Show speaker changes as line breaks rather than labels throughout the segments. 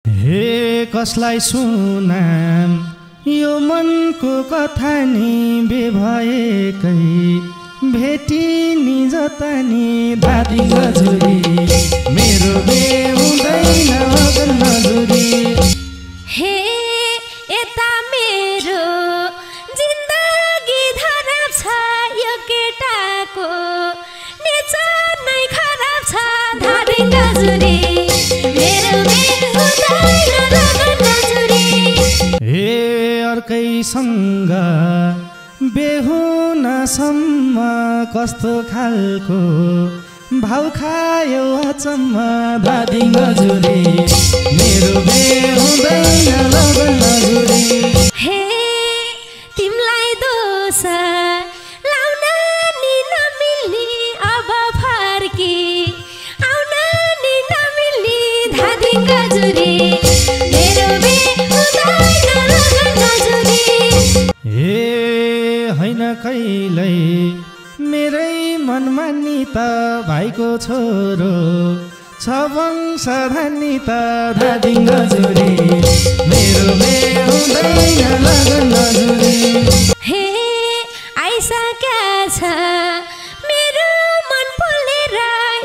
हे कसलाई सुनाम यो मनको कथा नि बेभएकै भेटी नि जता नि दादी गजुरी मेरो बे हुँदैन लगन नजुरी।
हे यता मेरो जिन्दगी धराब छ यो केटाको नेचर नै खराब छ धादी गजुरी मेरो बे हुँदैन लगन नजुरी।
हे अर्कैसँग बेहुनासम्म कस्तो खालको भाउ खायो अचम्म दादी गजुरी मेरो बे हुँदैन लगन नजुरी।
हे तिमलाई दोष लाउन नि नमिल्ने अब फर्की आउन नि नमिल्ने धादी गजुरी मेरो बे हुँदैन लगन नजुरी।
हे हैन कहिल्यै मेरै मनमा नि त भाइको छोरो छ वंशधनी त दादी गजुरी मेरो बे हुँदैन लगन नजुरी।
हे आइसक्या छ मेरो मन पोलेर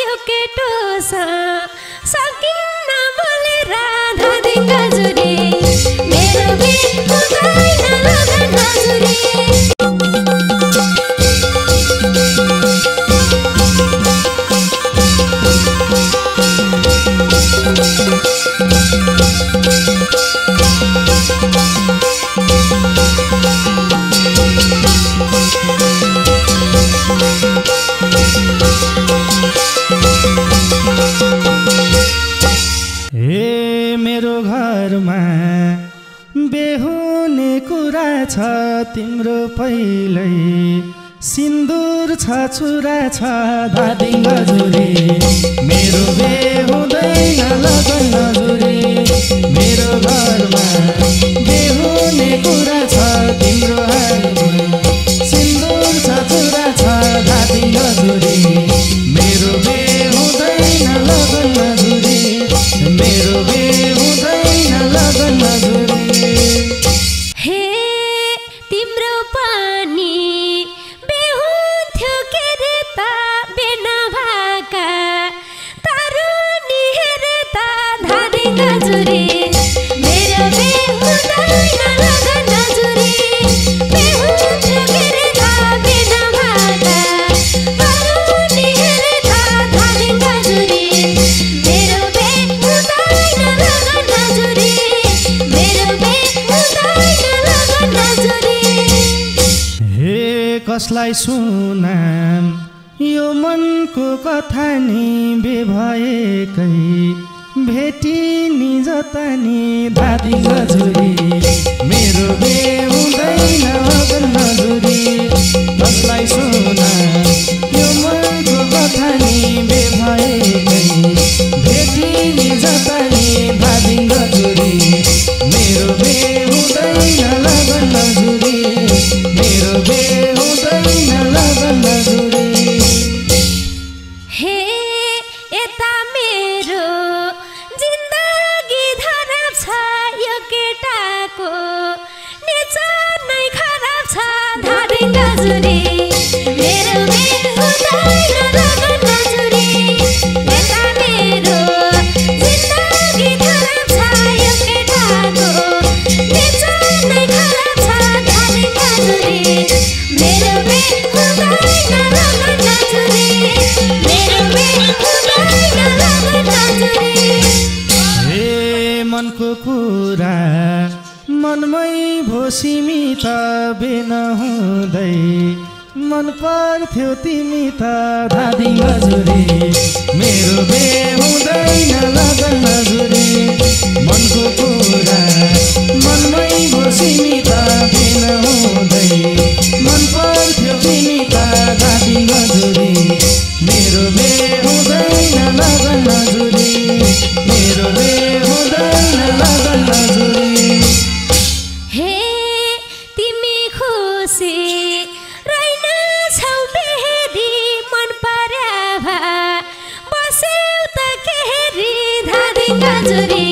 यो केटोसँग सकिन्न बोलेर धादी गजुरी मेरो बे हुँदैन लगन नजुरी।
हे मेरो घरमा बेहुने कुरा छ तिम्रो पहिल्यै सिन्दुर छ छुरा छ दादी गजुरी मेरो बे हुँदैन लगन नजुरी। मेरो घरमा बेहुने कुरा छ तिम्रो हालमा सिन्दुर छ छुरा छ दादी गजुरी मेरो बे हुँदैन लगन नजुरी मेरो बे हुँदैन लगन नजुरी।
हे तिम्रो पनि बेहुन्थ्यो के रे त बेना भाका तरुनी हेरे त धादी गजुरी मेरो बे हुँदैन लगन नजुरी। बेहुन्थ्यो के रे त बेना भाका तरुनी हेरे त धादी गजुरी मेरो बे हुँदैन लगन नजुरी मेरो बे हुँदैन लगन नजुरी।
हे कसलाई सुनाम यो मनको कथा नि बेभएकै भेटी नि जता नि दादी गजुरी मेरो बे हुँदैन लगन नजुरी। कसलाई सुनाम यो मनको कथा नि बेभएकै भेटी नि जता नि दादी गजुरी मेरो बे हुँदैन लगन नजुरी मेरो बे हुँदैन लगन नजुरी।
हे यता मेरो जिन्दगी धराब छ यो केटाको नेचर नै खराब छ धादी गजुरी मेरो बे हुँदैन लगन नजुरी। यता मेरो जिन्दगी धराब छ यो केटाको नेचर नै खराब छ धादी गजुरी मेरो बे हुँदैन लगन नजुरी मेरो बे हुँदैन लगन नजुरी।
हे मनको कुरा मनमै भोसिमी त बेन हुँदै मन पर्थ्यो तिमी त दादी गजुरी मेरो बे हुँदैन लगन नजुरी। मनको कुरा मनमै भोसिमी त बेन हुँदै मन पर्थ्यो तिमी त दादी गजुरी मेरो बे हुँदैन लगन नजुरी मेरो बे हुँदैन लगन नजुरी।
हे तिमी खुसी रहेन छौ बेहेरी मन पर्या भा बस्यौ त केरी धादी गजुरी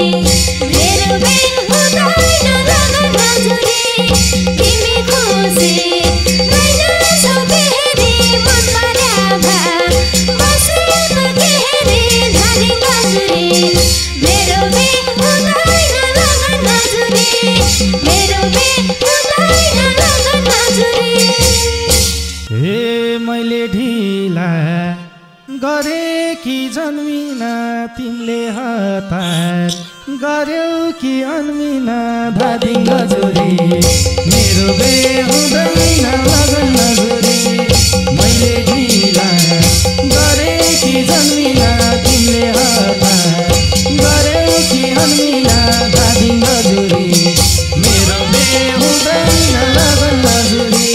कि जन्मिना तिमीले हतार गर्यौ कि अन्मिना धादिङ गजुरी मेरो बे हुँदैन लगन नजुरी मैले ढिला गरे कि जन्मिना तिमीले हतार गर्यौ कि अन्मिना धादिङ गजुरी मेरो बे हुँदैन लगन नजुरी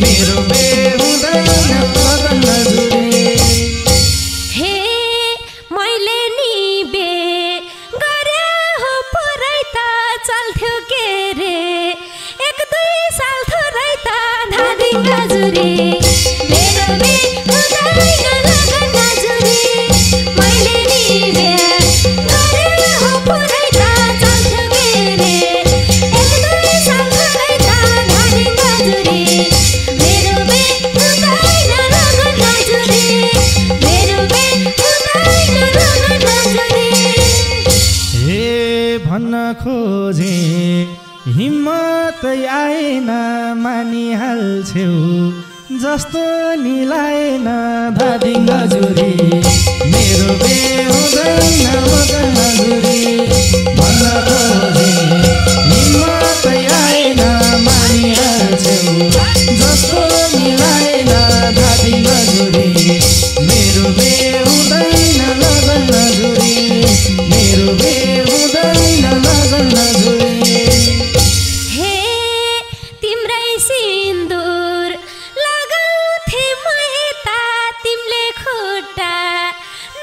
मेरो बे हुँदैन लगन नजुरी
हे मैले नि बे गरे हो पुरै त चल्थ्यो के रे 1-2 साल थोरै त धादिङ गजुरी मेरो बे हुँदैन लगन नजुरी मैले नि बे गरे हो पुरै त चल्थ्यो के रे 1-2 साल थोरै त धादिङ गजुरी मेरो बे हुँदैन लगन नजुरी मेरो बे हुँदैन लगन नजुरी
हे भन्न खोजे हिम्मतै आएन मानिहाल्छौ जस्तो निलाएन धादिङ गजुरी मेरो बे हुँदैन लगन नजुरी भन्न खोजे हिम्मतै आएन मानिहाल्छौ जस्तो निलाएन धादिङ गजुरी मेरो बे हुँदैन लगन नजुरी मेरो बे हुँदैन लगन नजुरी
हे तिम्रै सिन्दुर लगाउँथे मै त तिमीले खुट्टा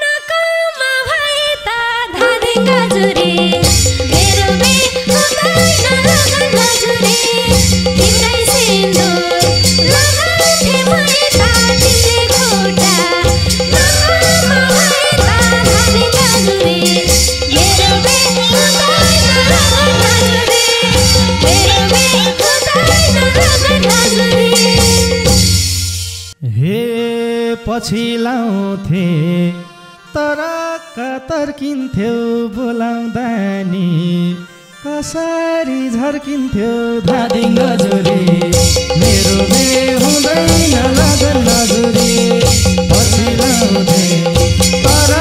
नकमा भए त धादिङ गजुरी मेरो बे हुँदैन लगन नजुरी तिम्रै सिन्दुर लगाउँथे मै त तिमीले खुट्टा नकमा भए त धादिङ गजुरी मेरो बे हुँदैन लगन नजुरी मेरो बे हुँदैन लगन नजुरी
हे पछि लाउँथे तर तर्किन्थ्यौ बोलाउँदा नि कसरी झर्किन्थ्यौ धादिङ गजुरी मेरो बे हुँदैन लगन नजुरी पछि लाउँथे तर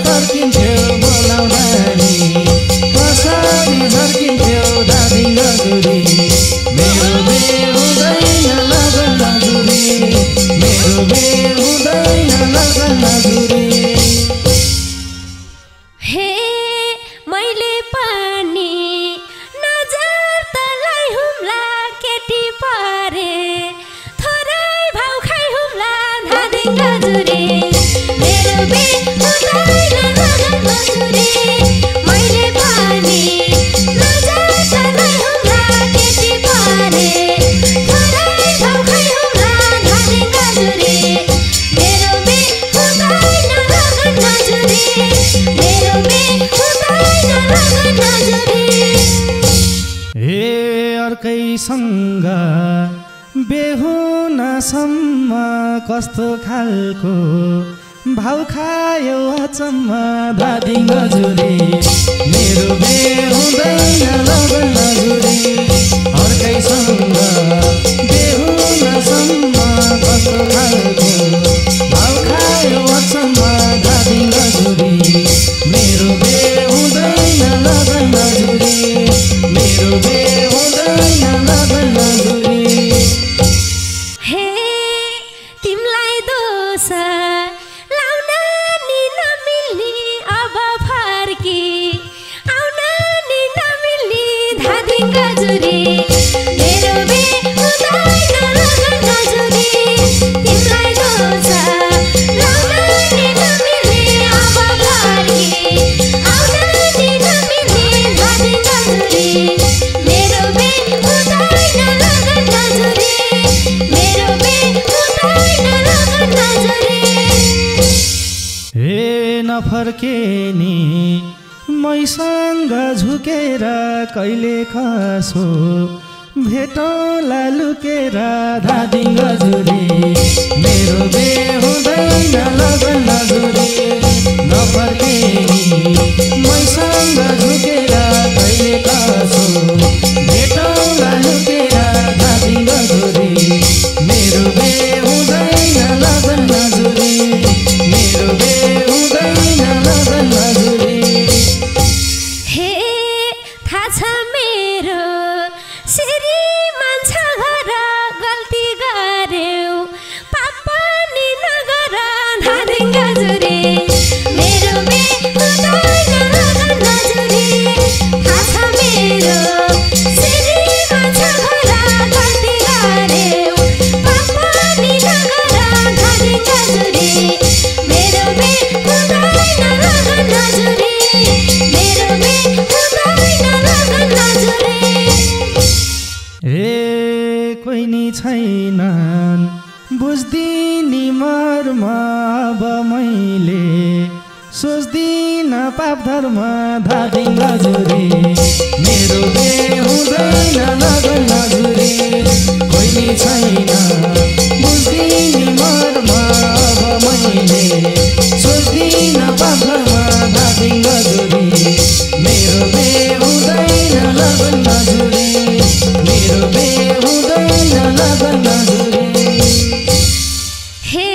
तर्किन्थ्यौ बोलाउँदा नि कसरी झर्किन्थ्यौ धादिङ गजुरी मेरो बे हुँदैन लगन नजुरी मेरो बे हुँदैन लगन नजुरी
हे मैले पनि नजर तलाई हुम्ला केटी परे थोरै भाउ खाइ हुम्ला धादिङ गजुरी मेरो बे हुँदैन लगन नजुरी मैले पनि नजर तलाई हुम्ला केटी परे थोरै भाउ खाइ हुम्ला धादिङ गजुरी मेरो बे हुँदैन लगन नजुरी मेरो बे हुँदैन लगन नजुरी
हे अर्कैसँग बेहुनासम्म कस्तो खालको भाउ खायो अचम्म धादिङ गजुरी मेरो बे हुँदैन लगन नजुरी अर्कैसँग बेहुनासम्म कस्तो खालको भाउ खायो अचम्म धादिङ गजुरी मेरो बे हुँदैन लगन नजुरी मेरो बे हुँदैन लगन नजुरी
हे तिमलाई दोष लाउन नि नमिल्ने अब फर्की आउन नि नमिल्ने धादिङ गजुरी मेरो बे हुँदैन लगन नजुरी तिमलाई दोष लाउन नि नमिल्ने अब फर्की आउन नि नमिल्ने धादिङ गजुरी मेरो बे हुँदैन लगन नजुरी मेरो बे हुँदैन लगन नजुरी
हे नफर्के नि मैसँग झुकेर कहिले खसो भेटौँला लुकेर धादिङ गजुरी मेरो बे हुँदैन लगन नजुरी नफर्के नि मैसँग झुकेर कहिले खसो भेटौँला लुकेर धादिङ गजुरी मेरो बे हुँदैन लगन नजुरी मेरो बे
थाहा छ मेरो श्रीमान छ घर गल्ती गर्यो पाप पनि नगर धादिङ गजुरी मेरो बे हुँदैन लगन नजुरी थाहा छ मेरो श्रीमान छ घर गल्ती गर्यो पाप पनि नगर धादिङ गजुरी मेरो बे हुँदैन लगन नजुरी मेरो बे हुँदैन लगन नजुरी
कोही नि छैनन् बुझ्दिनी मर्म अब मैले सोच्दिन पाप धर्म धादिङ गजुरी मेरो बे हुँदैन लगन नजुरी कोही नि छैन बुझ्दिनी मर्म अब मैले सोच्दिन पाप धर्म धादिङ गजुरी मेरो बे हुँदैन लगन नजुरी मेरो बे हुँदैन लगन नजुरी
हे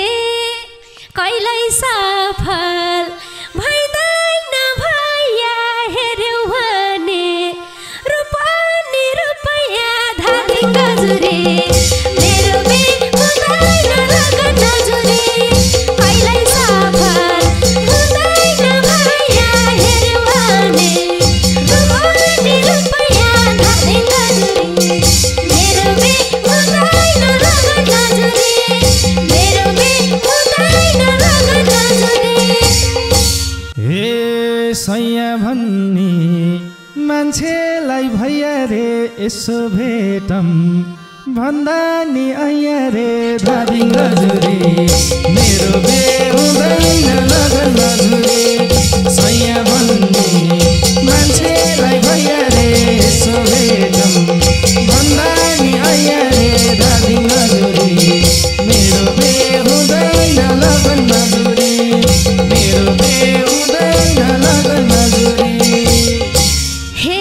कहिल्यै सफल भइँदैन भैया हेर्यौ भने रूपनी रुपैयाँ धादिङ गजुरी मेरो बे हुँदैन लगन नजुरी कहिल्यै सफल हुँदैन भैया हेर्यौ भने रूपनी रुपैयाँ धादिङ गजुरी मेरो बे हुँदैन लगन नजुरी मेरो बे हुँदैन लगन नजुरी
हे सैया भन्ने मान्छेलाई भैया रे यसो भेटम भन्दा नि आइया रे धादिङ गजुरी मेरो बे हुँदैन लगन नजुरी सैया भन्ने मान्छेलाई भैया रे यसो भेटम भन्दा नि आइया रे धादिङ गजुरी मेरो बे हुँदैन लगन नजुरी मेरो बे हुँदैन लगन नजुरी
हे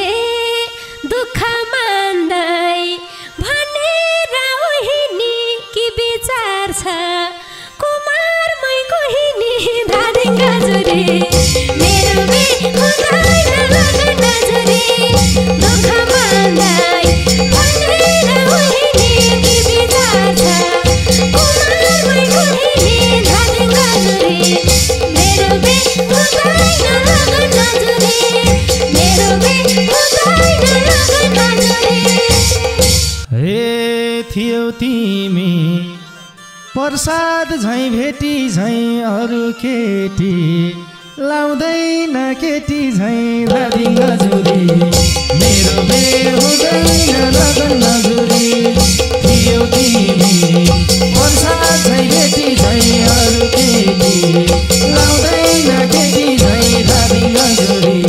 दुःख मान्दै भनेर उहिनी कि विचार छ कुमारमै कोहिनी धादिङ गजुरी मेरो बे हुँदैन लगन नजुरी दुःख मान्दै भनेर उहिनी कि विचार छ कुमारमै कोहिनी धादिङ गजुरी मेरो बे हुँदैन लगन नजुरी मेरो बे हुँदैन लगन नजुरी
हे थियौ तिमी प्रसाद झैँ भेटी झैँ अरू केटी लाउँदैन केटी झैँ धादिङ गजुरी मेरो बे हुँदैन लगन नजुरी थियौ तिमी प्रसाद झैँ भेटी झैँ अरू केटी लाउँदैन केटी झैँ धादिङ गजुरी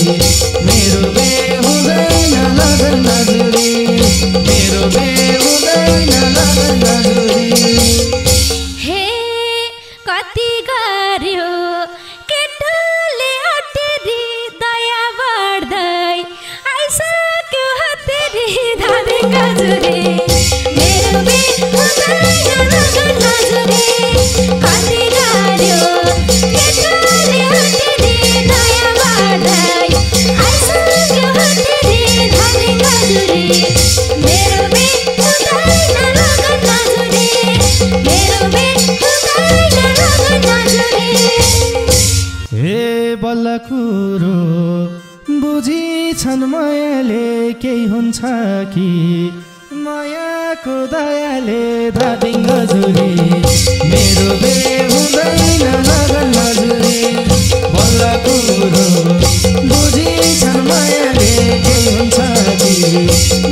मेरो बे हुँदैन लगन नजुरी मेरो बे हुँदैन लगन नजुरी
हे कति गर्यो केटोले अटेरी दया बढ्दै आइसक्यो हतेरी धादिङ गजुरी मेरो बे हुँदैन लगन नजुरी कति गर्यो केटोले अटेरी दया बढ्दै आइसक्यो हतेरी धादिङ गजुरी मेरो बे हुँदैन लगन नजुरी मेरो बे हुँदैन लगन नजुरी
हे बल्ल कुरो बुझी छन् मायाले केही हुन्छ कि मायाको दयाले धादिङ गजुरी मेरो बे हुँदैन लगन नजुरी बल्ल कुरो बुझी छन् मायाले केही हुन्छ कि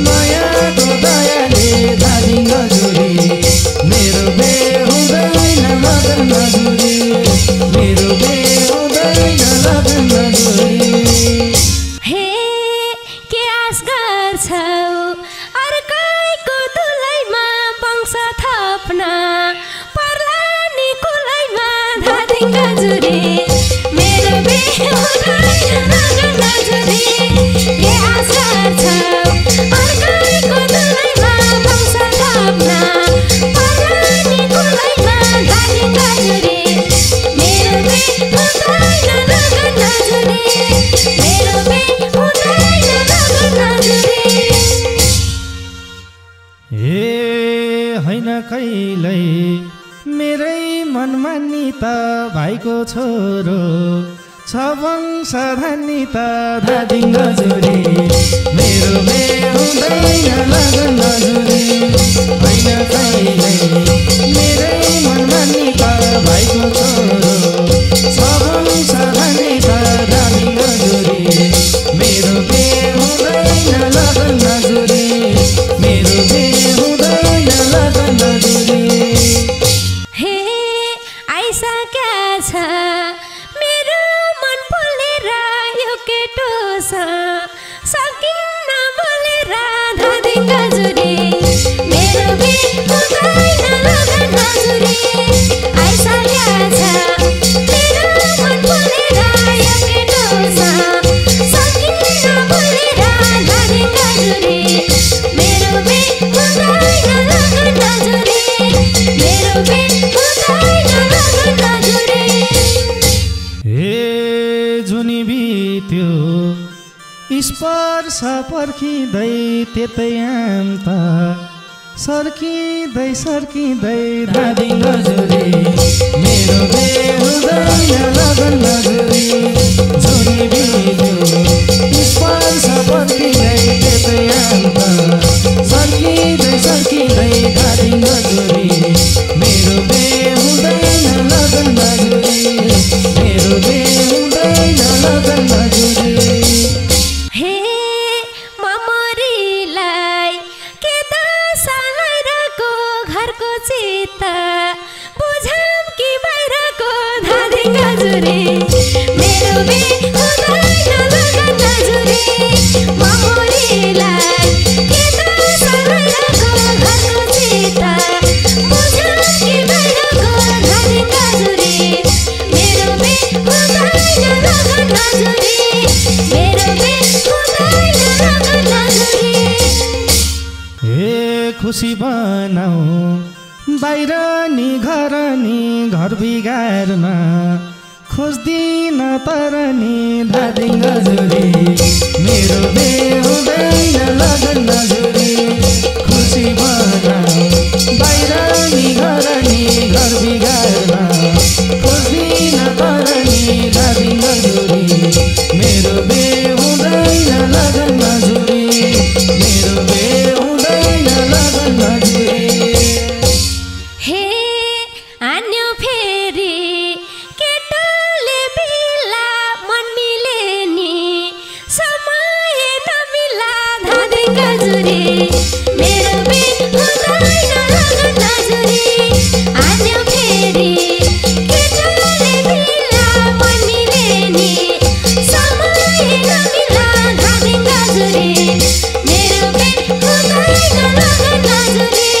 मायाको दयाले धादिङ गजुरी मेरो बे हुँदैन लगन नजुरी मेरो बे हुँदैन लगन नजुरी
हे के आश गर्छौ अर्कैको दुलैमा वंश थप्न पर्ला नि कुलैमा धादिङ गजुरी मेरो बे हुँदैन लगन नजुरी के आश गर्छौ अर्कैको दुलैमा वंश थप्न पर्ला नि कुलैमा धादिङ गजुरी मेरो बे हुँदैन लगन नजुरी मेरो बे हुँदैन लगन
कहिल्यै मेरै मनमा नि त भाइको छोरो छ वंश धनी त धादिङ नजुरी मेरो बे हुँदैन लगन नजुरी होइन कहिल्यै मेरै मनमा नि त भाइको छोरो छ वंश धनी त धादिङ नजुरी मेरो बे हुँदैन लगन नजुरी मेरो बे हुँदैन लगन नजुरी
हे आइसक्या छ मेरो मन बोलेर यो केटो सकिन्न बोलेर धादिङ नजुरी मेरो बे हुँदैन लगन नजुरी आइसक्या छ मेरो मन बोलेर यो केटो सकिन्न बोलेर धादिङ नजुरी मेरो बे हुँदैन लगन नजुरी मेरो बे हुँदैन लगन नजुरी
हे जुनी बित्यो स्पर्श पर्खिँदै त्यतै आम त सर्किँदै धादिङ नजुरी मेरो बे हुँदैन लगन नजुरी जुनी बित्यो स्पर्श पर्खिँदै त्यतै आम त सर्किँदै धादिङ नजुरी मेरो बे हुँदैन लगन नजुरी मेरो बे हुँदैन लगन नजुरी
हे ममरीलाई के दशा लगाइरहेको घरको चित्त बुझाम कि बाहिरको धादिङ नजुरी मेरो बे हुँदैन लगन नजुरी ममरीलाई के दशा लगाइरहेको घरको चित्त बुझाम कि बाहिरको धादिङ नजुरी मेरो बे हुँदैन लगन नजुरी मेरो बे हुँदैन लगन नजुरी
हे खुसी बनाऊ बाहिर नि घर बिगार्न खोज्दिन तर नि धादिङ नजुरी मेरो बे हुँदैन लगन नजुरी खुसी बनाऊ बाहिर नि घर बिगार्न खोज्दिन तर नि धादिङ नजुरी मेरो बे हुँदैन लगन नजुरी मेरो बे हुँदैन लगन नजुरी
हे आन्यो फेरि केटोले बिला मन मिले नि समय नमिला धादिङ नजुरी मेरो बे हुँदैन लगन नजुरी आन्यो फेरि केटोले बिला मन मिले नि समय नमिला धादिङ नजुरी मेरो बे हुँदैन लगन नजुरी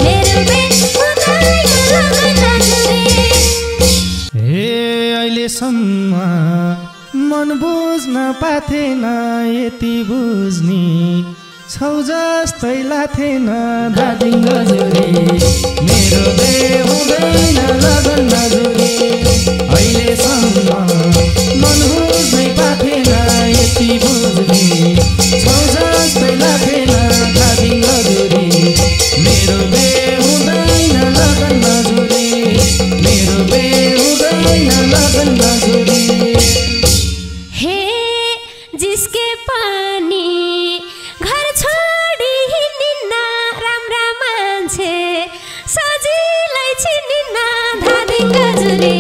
मेरो बे हुँदैन लगन नजुरी
हे अहिलेसम्म मन बुझ्न पाथेन यति बुझ्ने छौ जस्तै लाथेन धादिङ नजुरी मेरो बे हुँदैन लगन नजुरी अहिलेसम्म मन बुझ्नै पाथेन यति बुझ्ने छौ जस्तै लाथेन धादिङ नजुरी मेरो बे हुँदैन लगन नजुरी मेरो बे हुँदैन लगन नजुरी
हे जिसके पानी घर छोडी हिँड्न राम्रा मान्छे सजिलै चिनिन्न धादिङ नजुरी